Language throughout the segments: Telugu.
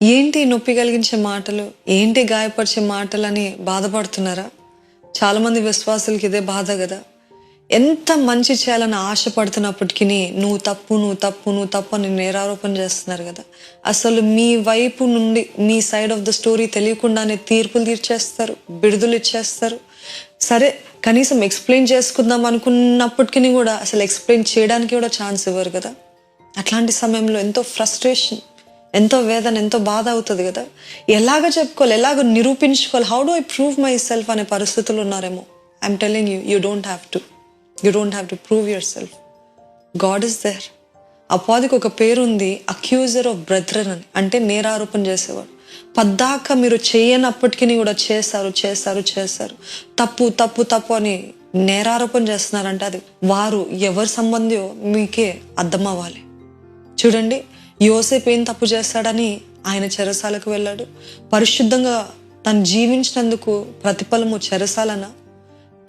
ఏంటి నొప్పి కలిగించే మాటలు, ఏంటి గాయపరిచే మాటలని బాధపడుతున్నారా? చాలామంది విశ్వాసులకి ఇదే బాధ కదా. ఎంత మంచి చేయాలని ఆశపడుతున్నప్పటికీ నువ్వు తప్పు, నువ్వు తప్పు, నువ్వు తప్పు అని నేరారోపణ చేస్తున్నారు కదా. అసలు మీ వైపు నుండి, మీ సైడ్ ఆఫ్ ద స్టోరీ తెలియకుండానే తీర్పులు తీర్చేస్తారు, బిడుదలు ఇచ్చేస్తారు. సరే, కనీసం ఎక్స్ప్లెయిన్ చేసుకుందాం అనుకున్నప్పటికీ కూడా అసలు ఎక్స్ప్లెయిన్ చేయడానికి కూడా ఛాన్స్ ఇవ్వరు కదా. అట్లాంటి సమయంలో ఎంతో ఫ్రస్ట్రేషన్, ఎంతో వేదన, ఎంతో బాధ అవుతుంది కదా. ఎలాగ చెప్పుకోవాలి, ఎలాగ నిరూపించుకోవాలి, how do I prove myself అనే పరిస్థితులు ఉన్నారేమో. I'm telling you, you don't have to prove yourself. God is there. అపవాదికి ఒక పేరు ఉంది, అక్యూజర్ ఆఫ్ బ్రెథరన్ అని, అంటే నేరారోపణ చేసేవాడు. పద్దాక మీరు చేయనప్పటికీ కూడా చేశారు తప్పు తప్పు తప్పు అని నేరారోపణ చేస్తున్నారంటే అది వారు ఎవరి సంబంధో మీకే అర్థం అవ్వాలి. చూడండి, యోసేపు ఏం తప్పు చేస్తాడని ఆయన చెరసాలకు వెళ్ళాడు. పరిశుద్ధంగా తను జీవించినందుకు ప్రతిఫలము చెరసాలన.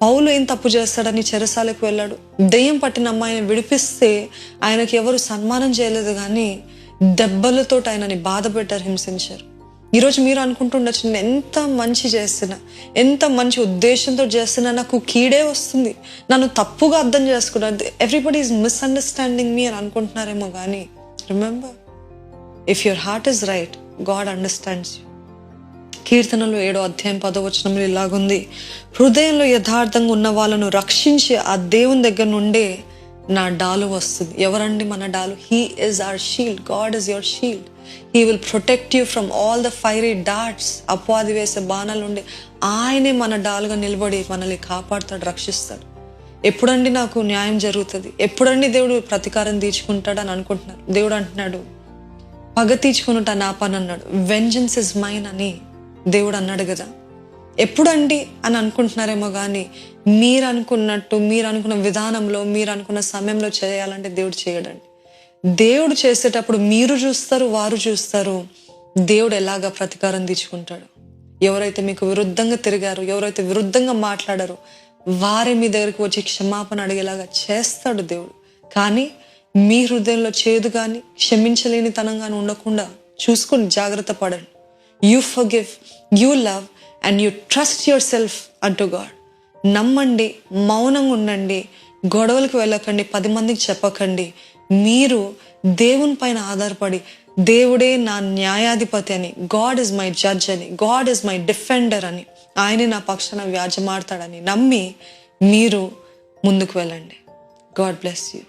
పౌలు ఏం తప్పు చేస్తాడని చెరసాలకు వెళ్ళాడు. దెయ్యం పట్టిన అమ్మాయిని విడిపిస్తే ఆయనకి ఎవరు సన్మానం చేయలేదు, కానీ దెబ్బలతో ఆయనని బాధ పెట్టారు, హింసించారు. ఈరోజు మీరు అనుకుంటుండొచ్చు, నేను ఎంత మంచి చేస్తున్నా, ఎంత మంచి ఉద్దేశంతో చేస్తున్నా, నాకు కీడే వస్తుంది, నన్ను తప్పుగా అర్థం చేసుకున్నాను, ఎవ్రీబడి ఈజ్ మిస్అండర్స్టాండింగ్ మీ అని అనుకుంటున్నారేమో. కానీ remember, if your heart is right, God understands you. కీర్తనలు 7వ అధ్యాయం 10వ వచనంలో ఇలాగుంది, హృదయంలో యథార్థంగా ఉన్న వాళ్ళను రక్షించి ఆ దేవుని దగ్గర నుండే నా డాలు వస్తుంది. ఎవరండి మన డాలు? He is our shield. God is your shield. He will protect you from all the fiery darts. అపవాది వేసే బాణాల నుండి ఆయనే మన డాలుగా నిలబడి మనల్ని కాపాడుతాడు, రక్షిస్తాడు. ఎప్పుడండి నాకు న్యాయం జరుగుతుంది, ఎప్పుడండి దేవుడు ప్రతీకారం తీర్చుకుంటాడు అని అనుకుంటున్నారు. దేవుడు అంటున్నాడు, పగ తీర్చుకున్నట నా పని అన్నాడు. వెంజన్స్ ఇస్ మైన్ అని దేవుడు అన్నాడు కదా. ఎప్పుడండి అని అనుకుంటున్నారేమో, కానీ మీరు అనుకున్నట్టు, మీరు అనుకున్న విధానంలో, మీరు అనుకున్న సమయంలో చేయాలంటే దేవుడు చేయడండి. దేవుడు చేసేటప్పుడు మీరు చూస్తారు, వారు చూస్తారు దేవుడు ఎలాగా ప్రతీకారం తీర్చుకుంటాడు. ఎవరైతే మీకు విరుద్ధంగా తిరిగారో, ఎవరైతే విరుద్ధంగా మాట్లాడారో వారే మీ దగ్గరికి వచ్చి క్షమాపణ అడిగేలాగా చేస్తాడు దేవుడు. కానీ మీ హృదయంలో చేదు కానీ, క్షమించలేని తనం కానీ ఉండకుండా చూసుకొని జాగ్రత్త పడండి. You forgive, you love and you trust your self అంటూ గాడ్. నమ్మండి, మౌనంగా ఉండండి, గొడవలకు వెళ్ళకండి, 10 మందికి చెప్పకండి. మీరు దేవుని పైన ఆధారపడి, దేవుడే నా న్యాయాధిపతి అని, గాడ్ ఇస్ మై జడ్జ్ అని, గాడ్ ఇస్ మై డిఫెండర్ అని, ఆయనే నా పక్షాన వ్యాజ్యమాడతాడని నమ్మి మీరు ముందుకు వెళ్ళండి. God bless you.